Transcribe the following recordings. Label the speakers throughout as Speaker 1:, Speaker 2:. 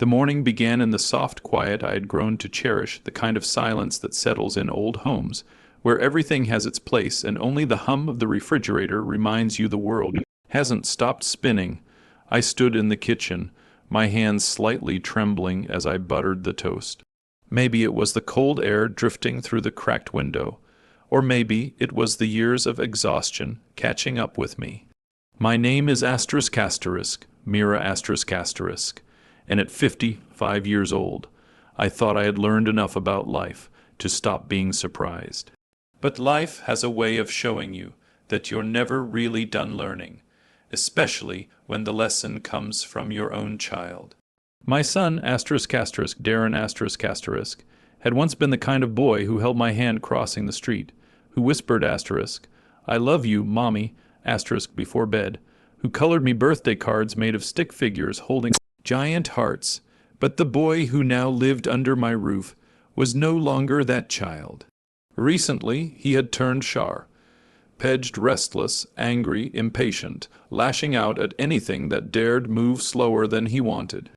Speaker 1: The morning began in the soft quiet I had grown to cherish, the kind of silence that settles in old homes, where everything has its place and only the hum of the refrigerator reminds you the world hasn't stopped spinning. I stood in the kitchen, my hands slightly trembling as I buttered the toast. Maybe it was the cold air drifting through the cracked window, or maybe it was the years of exhaustion catching up with me. My name is ***, Mira ***, and at 55 years old, I thought I had learned enough about life to stop being surprised. But life has a way of showing you that you're never really done learning, especially when the lesson comes from your own child. My son, Darren ***, had once been the kind of boy who held my hand crossing the street, who whispered "I love you, Mommy," before bed, who colored me birthday cards made of stick figures holding giant hearts. But the boy who now lived under my roof was no longer that child. Recently he had turned Shar, pedged, restless, angry, impatient, lashing out at anything that dared move slower than he wanted.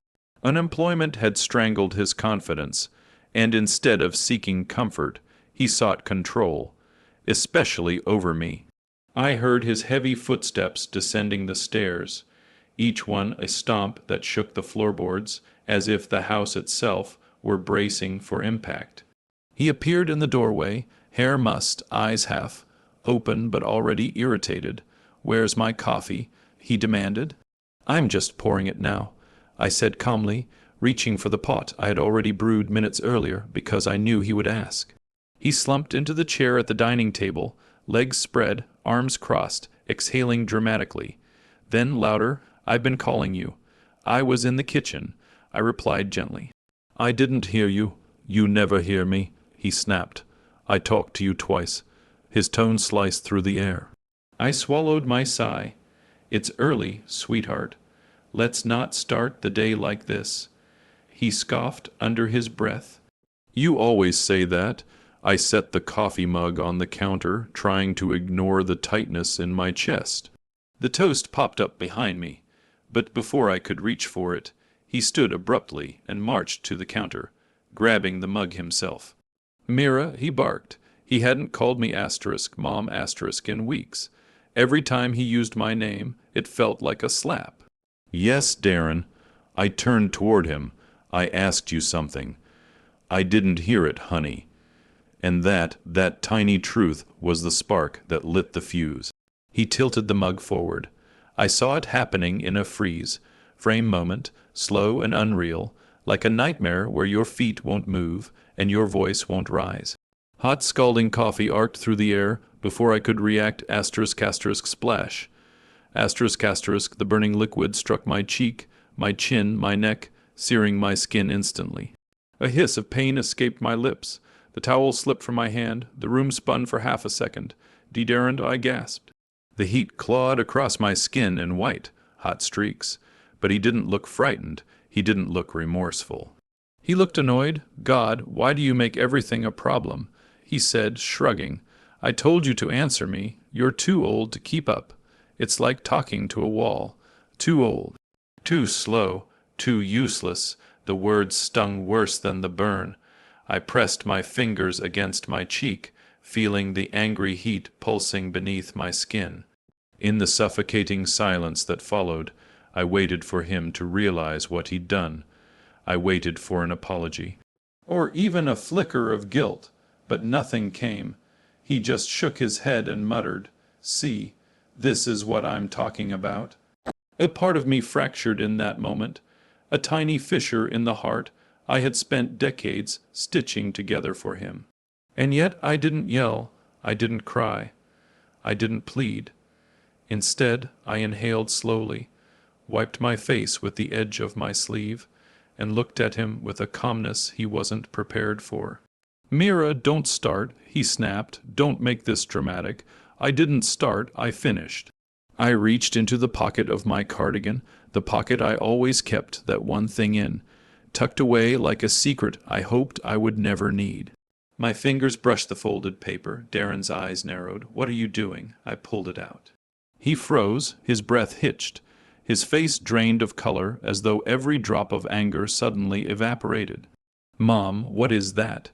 Speaker 1: Unemployment had strangled his confidence, and instead of seeking comfort, he sought control, especially over me. I heard his heavy footsteps descending the stairs, each one a stomp that shook the floorboards, as if the house itself were bracing for impact. He appeared in the doorway, hair mussed, eyes half open but already irritated. "Where's my coffee?" he demanded. "I'm just pouring it now," I said calmly, reaching for the pot I had already brewed minutes earlier because I knew he would ask. He slumped into the chair at the dining table, legs spread, arms crossed, exhaling dramatically. Then louder, "I've been calling you." "I was in the kitchen," I replied gently. "I didn't hear you." "You never hear me," he snapped. "I talked to you twice." His tone sliced through the air. I swallowed my sigh. "It's early, sweetheart. Let's not start the day like this." He scoffed under his breath. "You always say that." I set the coffee mug on the counter, trying to ignore the tightness in my chest. The toast popped up behind me, but before I could reach for it, he stood abruptly and marched to the counter, grabbing the mug himself. "Mira," he barked. He hadn't called me **Mom** in weeks. Every time he used my name, it felt like a slap. "Yes, Darren." I turned toward him. "I asked you something." "I didn't hear it, honey." And that tiny truth was the spark that lit the fuse. He tilted the mug forward. I saw it happening in a frame moment, slow and unreal, like a nightmare where your feet won't move and your voice won't rise. Hot scalding coffee arced through the air before I could react **splash. The burning liquid struck my cheek, my chin, my neck, searing my skin instantly. A hiss of pain escaped my lips. The towel slipped from my hand. The room spun for half a second. "Darren," I gasped. The heat clawed across my skin in white, hot streaks. But he didn't look frightened. He didn't look remorseful. He looked annoyed. "God, why do you make everything a problem?" he said, shrugging. "I told you to answer me. You're too old to keep up. It's like talking to a wall. Too old. Too slow. Too useless." The words stung worse than the burn. I pressed my fingers against my cheek, feeling the angry heat pulsing beneath my skin. In the suffocating silence that followed, I waited for him to realize what he'd done. I waited for an apology, or even a flicker of guilt, but nothing came. He just shook his head and muttered, "See, this is what I'm talking about." A part of me fractured in that moment, a tiny fissure in the heart I had spent decades stitching together for him. And yet I didn't yell, I didn't cry, I didn't plead. Instead, I inhaled slowly, wiped my face with the edge of my sleeve, and looked at him with a calmness he wasn't prepared for. "Mira, don't start," he snapped. "Don't make this dramatic. I didn't start, I finished." I reached into the pocket of my cardigan, the pocket I always kept that one thing in, tucked away like a secret I hoped I would never need. My fingers brushed the folded paper. Darren's eyes narrowed. "What are you doing?" I pulled it out. He froze, his breath hitched. His face drained of color as though every drop of anger suddenly evaporated. "Mom, what is that?"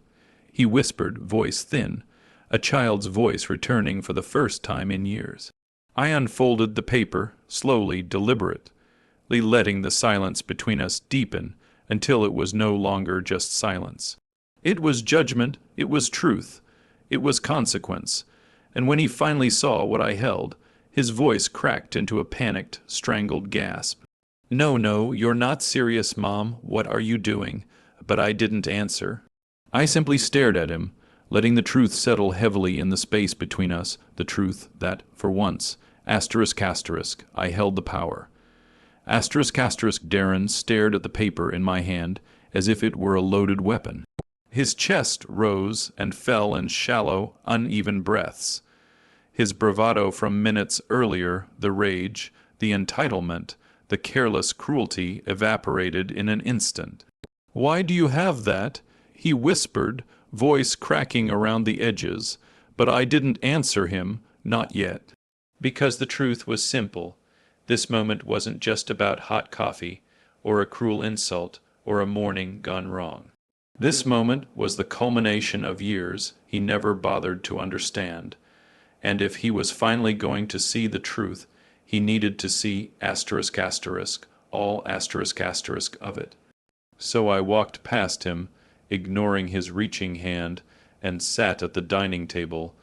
Speaker 1: he whispered, voice thin, a child's voice returning for the first time in years. I unfolded the paper, slowly, deliberately, letting the silence between us deepen until it was no longer just silence. It was judgment, it was truth, it was consequence, and when he finally saw what I held, his voice cracked into a panicked, strangled gasp. "No, no, you're not serious, Mom. What are you doing?" But I didn't answer. I simply stared at him, letting the truth settle heavily in the space between us, the truth that, for once, asterisk, I held the power. Asterisk, Darren stared at the paper in my hand as if it were a loaded weapon. His chest rose and fell in shallow, uneven breaths. His bravado from minutes earlier, the rage, the entitlement, the careless cruelty evaporated in an instant. "Why do you have that?" he whispered, voice cracking around the edges, but I didn't answer him, not yet. Because the truth was simple. This moment wasn't just about hot coffee, or a cruel insult, or a morning gone wrong. This moment was the culmination of years he never bothered to understand, and if he was finally going to see the truth, he needed to see asterisk, all asterisk of it. So I walked past him, ignoring his reaching hand, and sat at the dining table,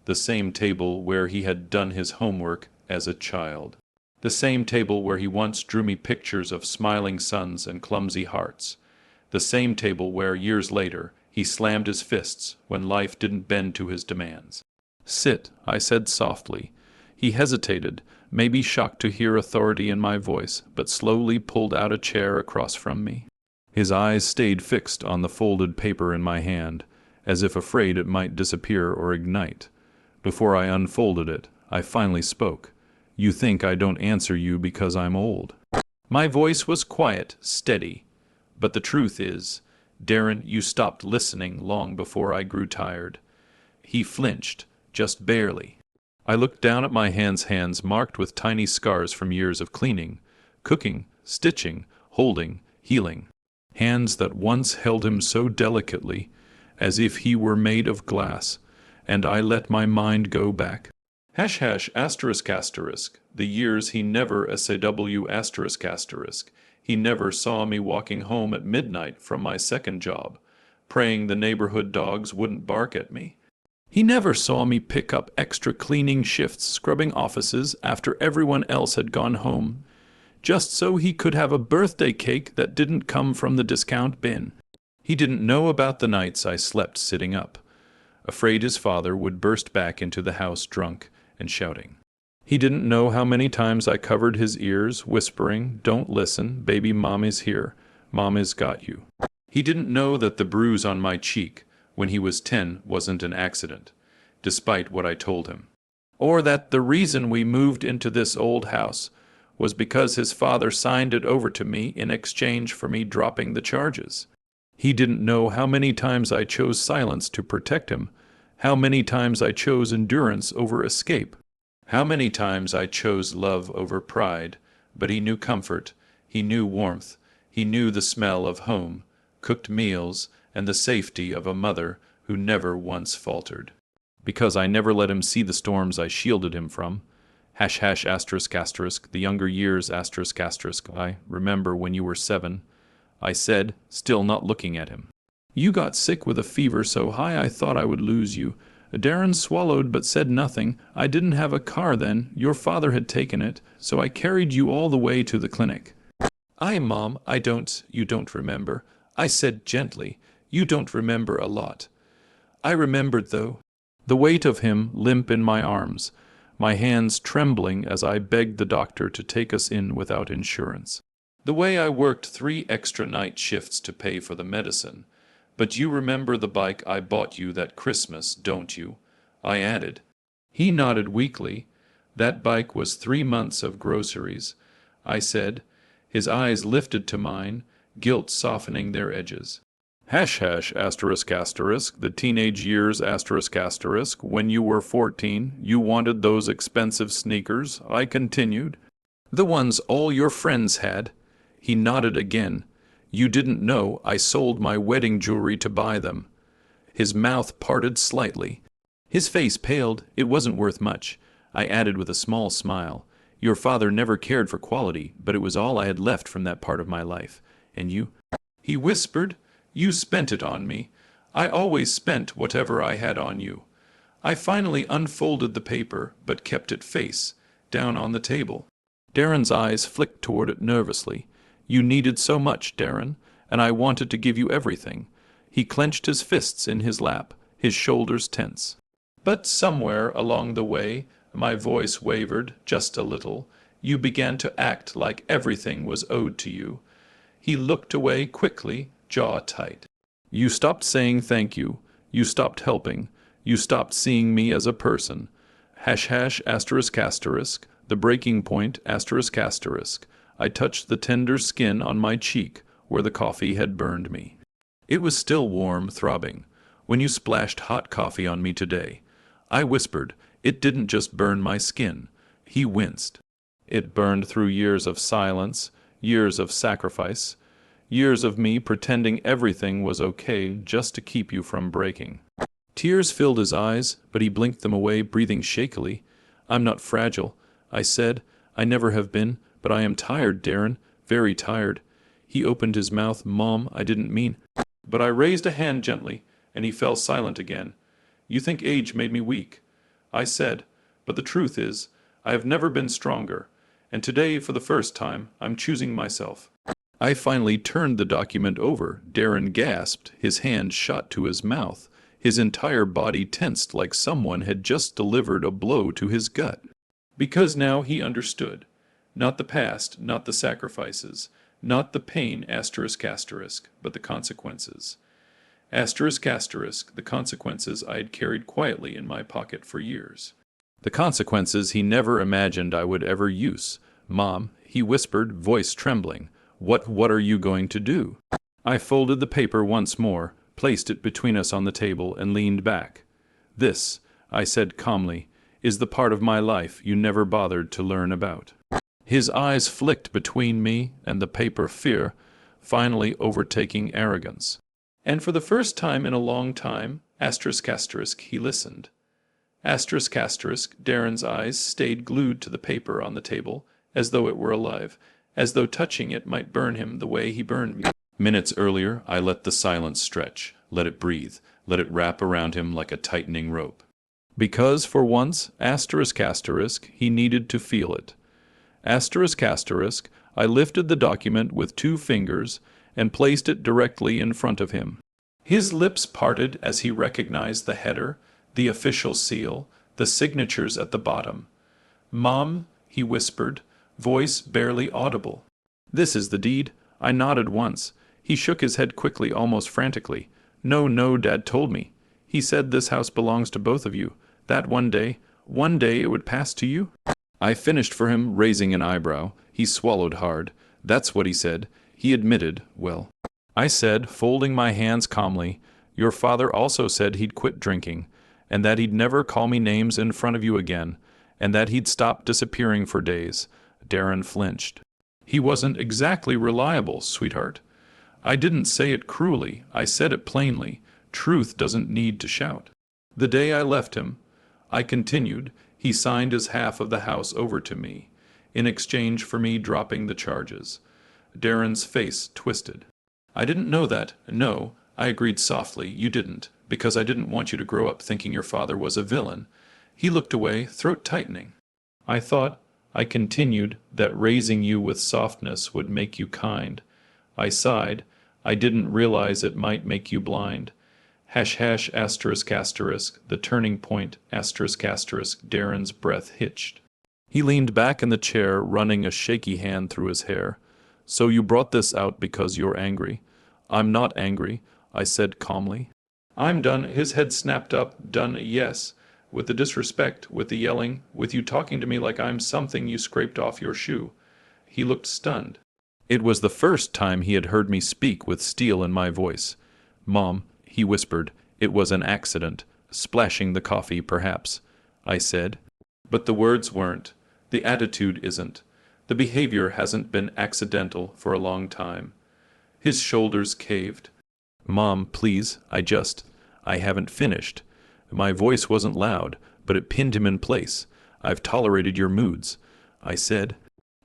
Speaker 1: the same table where he had done his homework as a child. The same table where he once drew me pictures of smiling suns and clumsy hearts. The same table where, years later, he slammed his fists when life didn't bend to his demands. "Sit," I said softly. He hesitated, maybe shocked to hear authority in my voice, but slowly pulled out a chair across from me. His eyes stayed fixed on the folded paper in my hand, as if afraid it might disappear or ignite. Before I unfolded it, I finally spoke. "You think I don't answer you because I'm old." My voice was quiet, steady. But the truth is, Darren, you stopped listening long before I grew tired. He flinched, just barely. I looked down at my hands marked with tiny scars from years of cleaning, cooking, stitching, holding, healing. Hands that once held him so delicately, as if he were made of glass, and I let my mind go back. Asterisk, the years he never SAW asterisk. He never saw me walking home at midnight from my second job, praying the neighborhood dogs wouldn't bark at me. He never saw me pick up extra cleaning shifts scrubbing offices after everyone else had gone home, just so he could have a birthday cake that didn't come from the discount bin. He didn't know about the nights I slept sitting up, afraid his father would burst back into the house drunk and shouting. He didn't know how many times I covered his ears, whispering, "Don't listen, baby, Mom is here. Mom has got you." He didn't know that the bruise on my cheek when he was 10 wasn't an accident, despite what I told him. Or that the reason we moved into this old house was because his father signed it over to me in exchange for me dropping the charges. He didn't know how many times I chose silence to protect him, how many times I chose endurance over escape, how many times I chose love over pride, but he knew comfort, he knew warmth, he knew the smell of home, cooked meals, and the safety of a mother who never once faltered. Because I never let him see the storms I shielded him from. Asterisk, the younger years asterisk. I remember when you were 7. I said, still not looking at him. "You got sick with a fever so high I thought I would lose you. Darren swallowed but said nothing. I didn't have a car then. Your father had taken it, so I carried you all the way to the clinic." Mom, you don't remember. I said gently, "You don't remember a lot." I remembered, though. The weight of him limp in my arms, my hands trembling as I begged the doctor to take us in without insurance. The way I worked 3 extra night shifts to pay for the medicine. "But you remember the bike I bought you that Christmas, don't you?" I added. He nodded weakly. "That bike was 3 months of groceries," I said. His eyes lifted to mine, guilt softening their edges. Asterisk, the teenage years asterisk, when you were 14, you wanted those expensive sneakers," I continued. The ones all your friends had. He nodded again. You didn't know I sold my wedding jewelry to buy them. His mouth parted slightly. His face paled. It wasn't worth much. I added with a small smile. Your father never cared for quality, but it was all I had left from that part of my life. And you? He whispered. You spent it on me. I always spent whatever I had on you. I finally unfolded the paper, but kept it face down on the table. Darren's eyes flicked toward it nervously. You needed so much, Darren, and I wanted to give you everything. He clenched his fists in his lap, his shoulders tense. But somewhere along the way, my voice wavered just a little. You began to act like everything was owed to you. He looked away quickly, jaw tight. You stopped saying thank you. You stopped helping. You stopped seeing me as a person. ****, the breaking point, ****. I touched the tender skin on my cheek where the coffee had burned me. It was still warm, throbbing, when you splashed hot coffee on me today. I whispered, it didn't just burn my skin. He winced. It burned through years of silence, years of sacrifice, years of me pretending everything was okay just to keep you from breaking. Tears filled his eyes, but he blinked them away, breathing shakily. I'm not fragile, I said. I never have been, but I am tired, Darren, very tired. He opened his mouth. Mom, I didn't mean. But I raised a hand gently, and he fell silent again. You think age made me weak, I said, but the truth is, I have never been stronger, and today, for the first time, I'm choosing myself. I finally turned the document over. Darren gasped, his hand shot to his mouth. His entire body tensed like someone had just delivered a blow to his gut. Because now he understood. Not the past, not the sacrifices, not the pain, ****, but the consequences. ****, the consequences I had carried quietly in my pocket for years. The consequences he never imagined I would ever use. Mom, he whispered, voice trembling. What are you going to do? I folded the paper once more, placed it between us on the table, and leaned back. This, I said calmly, is the part of my life you never bothered to learn about. His eyes flicked between me and the paper, fear, finally overtaking arrogance. And for the first time in a long time, ****, he listened. ****, Darren's eyes stayed glued to the paper on the table, as though it were alive, as though touching it might burn him the way he burned me. Minutes earlier, I let the silence stretch, let it breathe, let it wrap around him like a tightening rope. Because, for once, ****, he needed to feel it. ****, I lifted the document with 2 fingers and placed it directly in front of him. His lips parted as he recognized the header, the official seal, the signatures at the bottom. Mom, he whispered, voice barely audible. This is the deed. I nodded once. He shook his head quickly, almost frantically. No, Dad told me. He said this house belongs to both of you. That one day it would pass to you? I finished for him, raising an eyebrow. He swallowed hard. That's what he said. He admitted, well. I said, folding my hands calmly, your father also said he'd quit drinking, and that he'd never call me names in front of you again, and that he'd stop disappearing for days. Darren flinched. He wasn't exactly reliable, sweetheart. I didn't say it cruelly. I said it plainly. Truth doesn't need to shout. The day I left him, I continued, he signed his half of the house over to me, in exchange for me dropping the charges. Darren's face twisted. I didn't know that. No, I agreed softly. You didn't, because I didn't want you to grow up thinking your father was a villain. He looked away, throat tightening. I thought, I continued, that raising you with softness would make you kind. I sighed. I didn't realize it might make you blind. ##*, the turning point, ****, Darren's breath hitched. He leaned back in the chair, running a shaky hand through his hair. So you brought this out because you're angry. I'm not angry, I said calmly. I'm done. His head snapped up. Done, yes. With the disrespect, with the yelling, with you talking to me like I'm something you scraped off your shoe. He looked stunned. It was the first time he had heard me speak with steel in my voice. Mom, he whispered, it was an accident. Splashing the coffee, perhaps. I said. But the words weren't. The attitude isn't. The behavior hasn't been accidental for a long time. His shoulders caved. Mom, please, I haven't finished. My voice wasn't loud, but it pinned him in place. I've tolerated your moods. I said,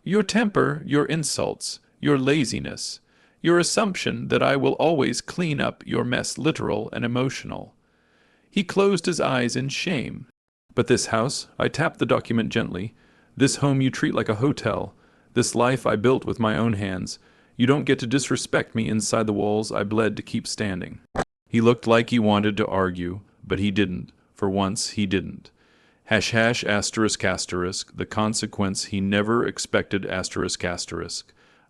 Speaker 1: your temper, your insults, your laziness, your assumption that I will always clean up your mess, literal and emotional. He closed his eyes in shame. But this house, I tapped the document gently, this home you treat like a hotel, this life I built with my own hands, you don't get to disrespect me inside the walls I bled to keep standing. He looked like he wanted to argue, but he didn't. For once, he didn't. ****, the consequence he never expected ****.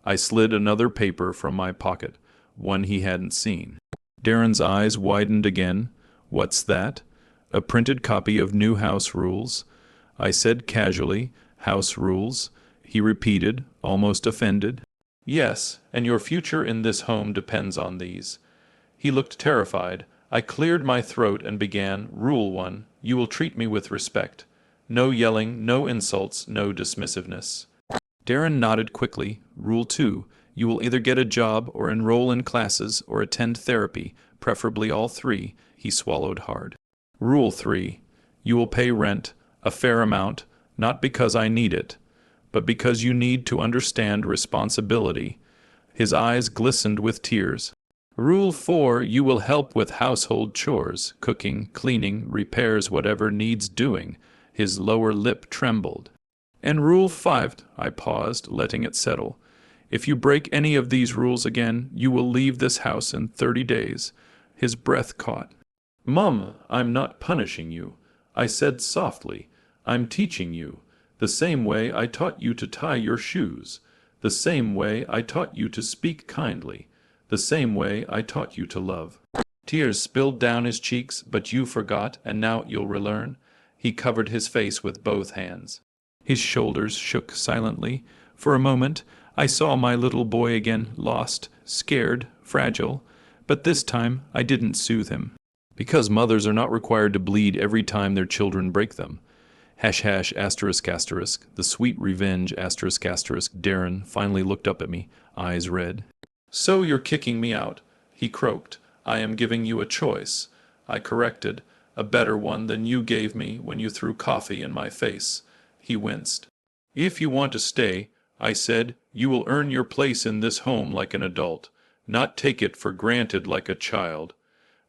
Speaker 1: I slid another paper from my pocket, one he hadn't seen. Darren's eyes widened again. What's that? A printed copy of New House Rules? I said casually, House Rules. He repeated, almost offended. Yes, and your future in this home depends on these. He looked terrified. I cleared my throat and began, Rule 1, you will treat me with respect. No yelling, no insults, no dismissiveness. Darren nodded quickly. Rule 2, you will either get a job or enroll in classes or attend therapy, preferably all three. He swallowed hard. Rule 3, you will pay rent, a fair amount, not because I need it, but because you need to understand responsibility. His eyes glistened with tears. Rule 4, you will help with household chores, cooking, cleaning, repairs, whatever needs doing. His lower lip trembled. And Rule 5, I paused, letting it settle. If you break any of these rules again, you will leave this house in 30 days. His breath caught. Mum, I'm not punishing you. I said softly, I'm teaching you. The same way I taught you to tie your shoes. The same way I taught you to speak kindly. The same way I taught you to love. Tears spilled down his cheeks, but you forgot, and now you'll relearn. He covered his face with both hands. His shoulders shook silently. For a moment, I saw my little boy again, lost, scared, fragile. But this time, I didn't soothe him. Because mothers are not required to bleed every time their children break them. #***, the sweet revenge, ****. Darren finally looked up at me, eyes red. So you're kicking me out, he croaked. I am giving you a choice. I corrected, a better one than you gave me when you threw coffee in my face. He winced. If you want to stay, I said, you will earn your place in this home like an adult, not take it for granted like a child.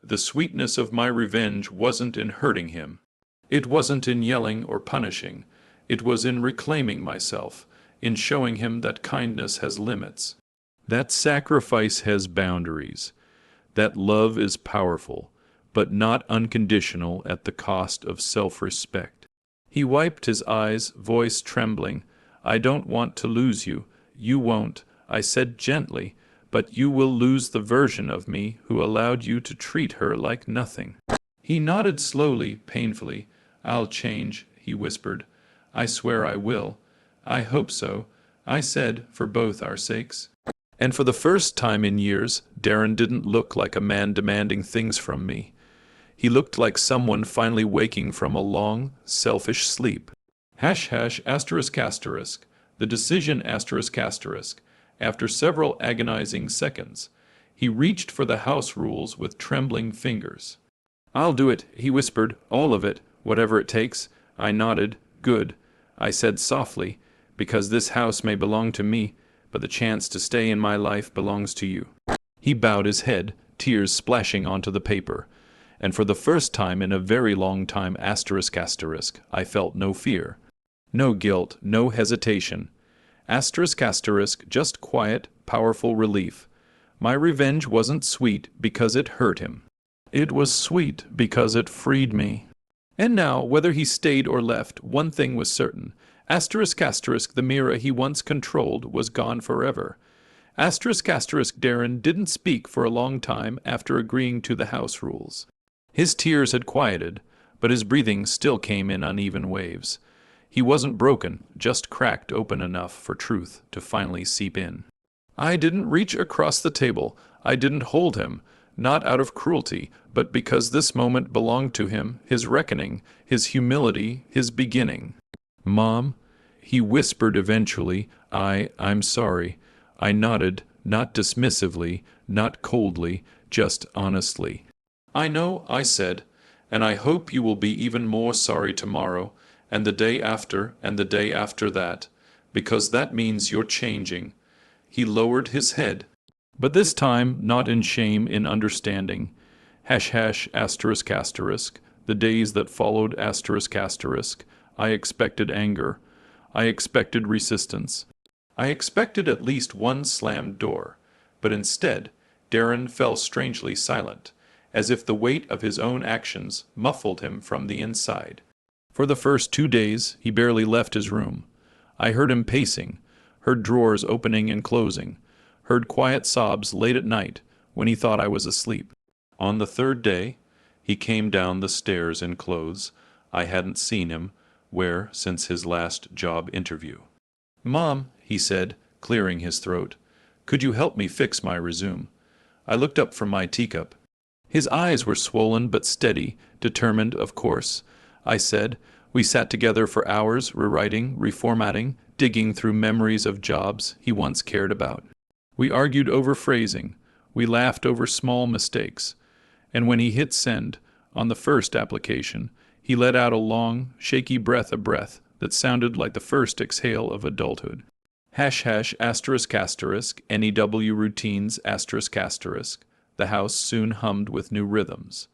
Speaker 1: The sweetness of my revenge wasn't in hurting him. It wasn't in yelling or punishing. It was in reclaiming myself, in showing him that kindness has limits. That sacrifice has boundaries. That love is powerful, but not unconditional at the cost of self-respect. He wiped his eyes, voice trembling. I don't want to lose you. You won't, I said gently, but you will lose the version of me who allowed you to treat her like nothing. He nodded slowly, painfully. I'll change, he whispered. I swear I will. I hope so, I said, for both our sakes. And for the first time in years, Darren didn't look like a man demanding things from me. He looked like someone finally waking from a long, selfish sleep. ##*, the decision ****. After several agonizing seconds, he reached for the house rules with trembling fingers. I'll do it, he whispered, all of it, whatever it takes. I nodded. Good, I said softly, because this house may belong to me, but the chance to stay in my life belongs to you. He bowed his head, tears splashing onto the paper, and for the first time in a very long time ****, I felt no fear, no guilt, no hesitation. Just quiet, powerful relief. My revenge wasn't sweet because it hurt him. It was sweet because it freed me. And now, whether he stayed or left, one thing was certain. ****, the Mira he once controlled was gone forever. ****, Darren didn't speak for a long time after agreeing to the house rules. His tears had quieted, but his breathing still came in uneven waves. He wasn't broken, just cracked open enough for truth to finally seep in. I didn't reach across the table. I didn't hold him, not out of cruelty, but because this moment belonged to him, his reckoning, his humility, his beginning. Mom, he whispered eventually. I'm sorry. I nodded, not dismissively, not coldly, just honestly. I know, I said, and I hope you will be even more sorry tomorrow, and the day after, and the day after that, because that means you're changing. He lowered his head, but this time not in shame, in understanding. Hash hash asterisk asterisk. The days that followed asterisk asterisk. I expected anger. I expected resistance. I expected at least one slammed door, but instead, Darren fell strangely silent, as if the weight of his own actions muffled him from the inside. For the first 2 days, he barely left his room. I heard him pacing, heard drawers opening and closing, heard quiet sobs late at night when he thought I was asleep. On the third day, he came down the stairs in clothes I hadn't seen him wear since his last job interview. "Mom," he said, clearing his throat, "could you help me fix my resume?" I looked up from my teacup. His eyes were swollen but steady, determined, of course. I said. We sat together for hours, rewriting, reformatting, digging through memories of jobs he once cared about. We argued over phrasing. We laughed over small mistakes. And when he hit send, on the first application, he let out a long, shaky breath, a breath that sounded like the first exhale of adulthood. Hash hash asterisk asterisk, NEW routines asterisk asterisk. The house soon hummed with new rhythms.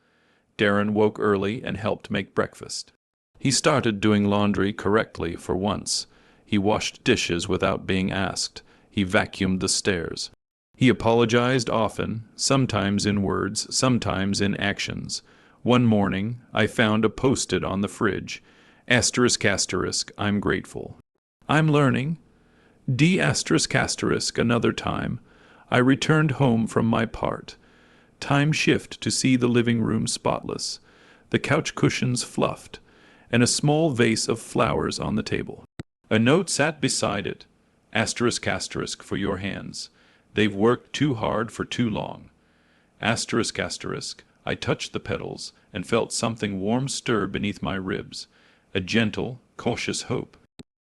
Speaker 1: Darren woke early and helped make breakfast. He started doing laundry correctly for once. He washed dishes without being asked. He vacuumed the stairs. He apologized often, sometimes in words, sometimes in actions. One morning, I found a post-it on the fridge. Asterisk asterisk, I'm grateful. I'm learning. D asterisk asterisk, another time. I returned home from my part. Time shift to see the living room spotless, the couch cushions fluffed, and a small vase of flowers on the table. A note sat beside it. Asterisk asterisk for your hands. They've worked too hard for too long. Asterisk asterisk. I touched the petals and felt something warm stir beneath my ribs. A gentle, cautious hope.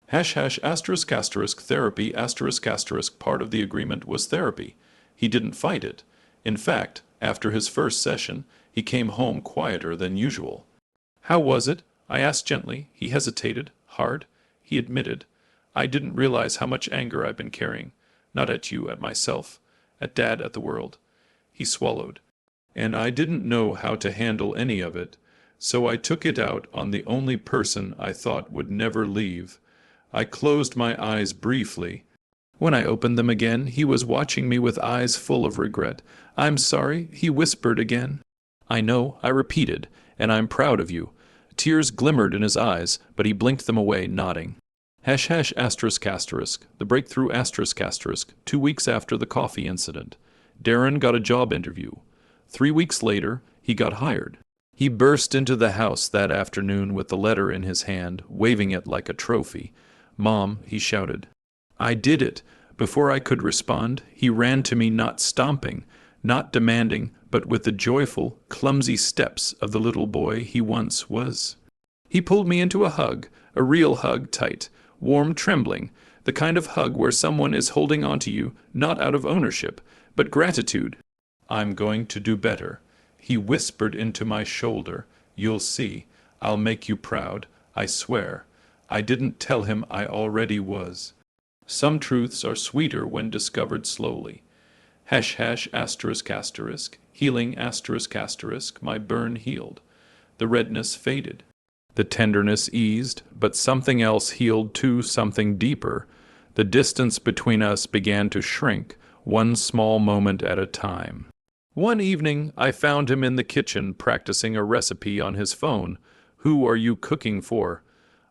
Speaker 1: Hash hash asterisk asterisk therapy asterisk asterisk. Part of the agreement was therapy. He didn't fight it. In fact, after his first session, he came home quieter than usual. How was it? I asked gently. He hesitated, hard. He admitted, I didn't realize how much anger I've been carrying. Not at you, at myself, at Dad, at the world. He swallowed. And I didn't know how to handle any of it, so I took it out on the only person I thought would never leave. I closed my eyes briefly. When I opened them again, he was watching me with eyes full of regret. I'm sorry, he whispered again. I know, I repeated, and I'm proud of you. Tears glimmered in his eyes, but he blinked them away, nodding. Hash hash asterisk asterisk, the breakthrough asterisk asterisk, 2 weeks after the coffee incident. Darren got a job interview. 3 weeks later, he got hired. He burst into the house that afternoon with the letter in his hand, waving it like a trophy. Mom, he shouted. I did it. Before I could respond, he ran to me, not stomping, not demanding, but with the joyful, clumsy steps of the little boy he once was. He pulled me into a hug, a real hug, tight, warm, trembling, the kind of hug where someone is holding on to you, not out of ownership, but gratitude. I'm going to do better. He whispered into my shoulder. You'll see. I'll make you proud. I swear. I didn't tell him I already was. Some truths are sweeter when discovered slowly. Hash hash asterisk asterisk, healing asterisk asterisk, my burn healed. The redness faded. The tenderness eased, but something else healed too, something deeper. The distance between us began to shrink, one small moment at a time. One evening, I found him in the kitchen practicing a recipe on his phone. Who are you cooking for?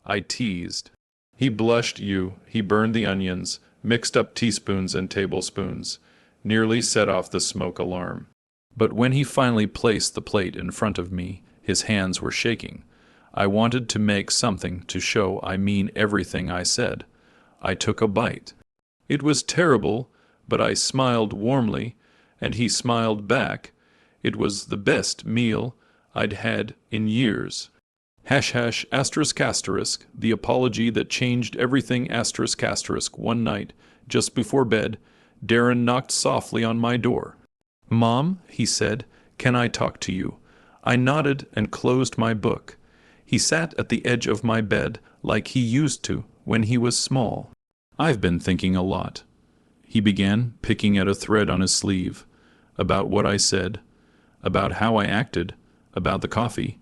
Speaker 1: I teased. He blushed. He burned the onions, mixed up teaspoons and tablespoons, nearly set off the smoke alarm. But when he finally placed the plate in front of me, his hands were shaking. I wanted to make something to show I mean everything I said. I took a bite. It was terrible, but I smiled warmly, and he smiled back. It was the best meal I'd had in years. Hash hash asterisk asterisk, the apology that changed everything asterisk asterisk. One night, just before bed, Darren knocked softly on my door. "Mom," he said, "can I talk to you?" I nodded and closed my book. He sat at the edge of my bed like he used to when he was small. "I've been thinking a lot," he began, picking at a thread on his sleeve. "About what I said, about how I acted, about the coffee."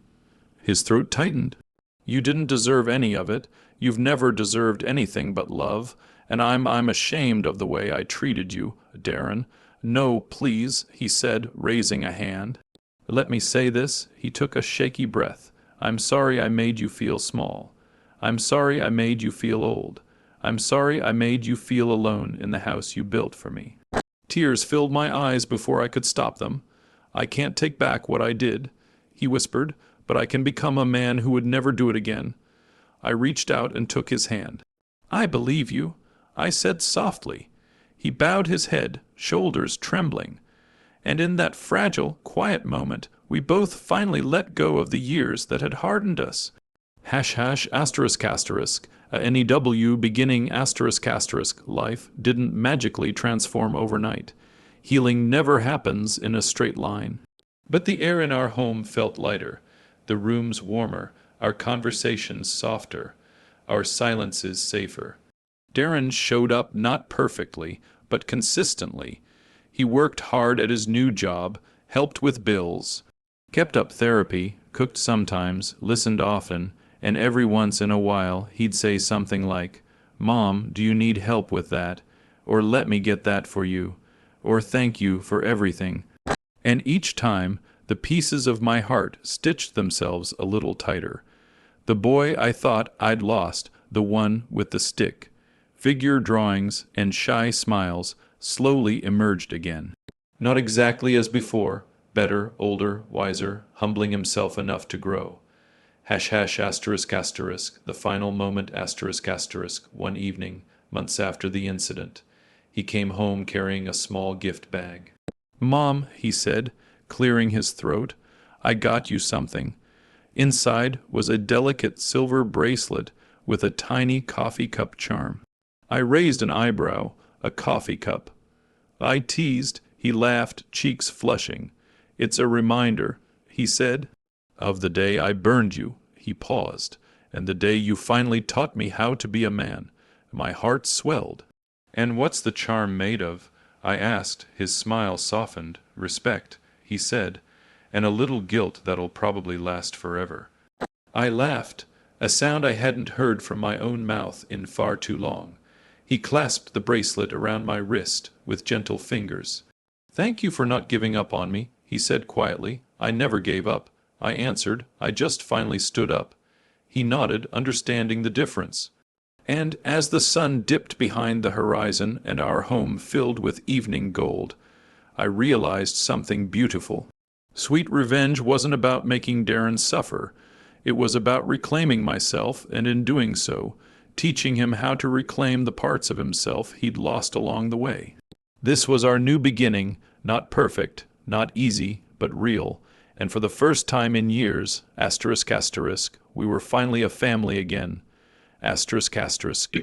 Speaker 1: His throat tightened. "You didn't deserve any of it. You've never deserved anything but love, and I'm ashamed of the way I treated you, Darren. No, please," he said, raising a hand. "Let me say this." He took a shaky breath. "I'm sorry I made you feel small. I'm sorry I made you feel old. I'm sorry I made you feel alone in the house you built for me." Tears filled my eyes before I could stop them. "I can't take back what I did," he whispered, "but I can become a man who would never do it again." I reached out and took his hand. "I believe you," I said softly. He bowed his head, shoulders trembling. And in that fragile, quiet moment, we both finally let go of the years that had hardened us. Hash hash asterisk asterisk, NEW beginning asterisk asterisk, life didn't magically transform overnight. Healing never happens in a straight line. But the air in our home felt lighter, the rooms warmer, our conversations softer, our silences safer. Darren showed up not perfectly, but consistently. He worked hard at his new job, helped with bills, kept up therapy, cooked sometimes, listened often, and every once in a while he'd say something like, "Mom, do you need help with that?" Or "Let me get that for you," or "Thank you for everything." And each time, the pieces of my heart stitched themselves a little tighter. The boy I thought I'd lost, the one with the stick, figure drawings, and shy smiles, slowly emerged again. Not exactly as before, better, older, wiser, humbling himself enough to grow. Hash hash asterisk asterisk, the final moment asterisk asterisk, one evening, months after the incident. He came home carrying a small gift bag. "Mom," he said, clearing his throat, "I got you something." Inside was a delicate silver bracelet with a tiny coffee cup charm. I raised an eyebrow. A coffee cup. I teased. He laughed, cheeks flushing. "It's a reminder," he said, "of the day I burned you." He paused. "And the day you finally taught me how to be a man." My heart swelled. "And what's the charm made of?" I asked. His smile softened. "Respect," he said, "and a little guilt that'll probably last forever." I laughed, a sound I hadn't heard from my own mouth in far too long. He clasped the bracelet around my wrist with gentle fingers. "Thank you for not giving up on me," he said quietly. "I never gave up." I answered. "I just finally stood up." He nodded, understanding the difference. And as the sun dipped behind the horizon and our home filled with evening gold, I realized something beautiful. Sweet revenge wasn't about making Darren suffer. It was about reclaiming myself, and in doing so, teaching him how to reclaim the parts of himself he'd lost along the way. This was our new beginning, not perfect, not easy, but real, and for the first time in years, asterisk asterisk, we were finally a family again, asterisk asterisk.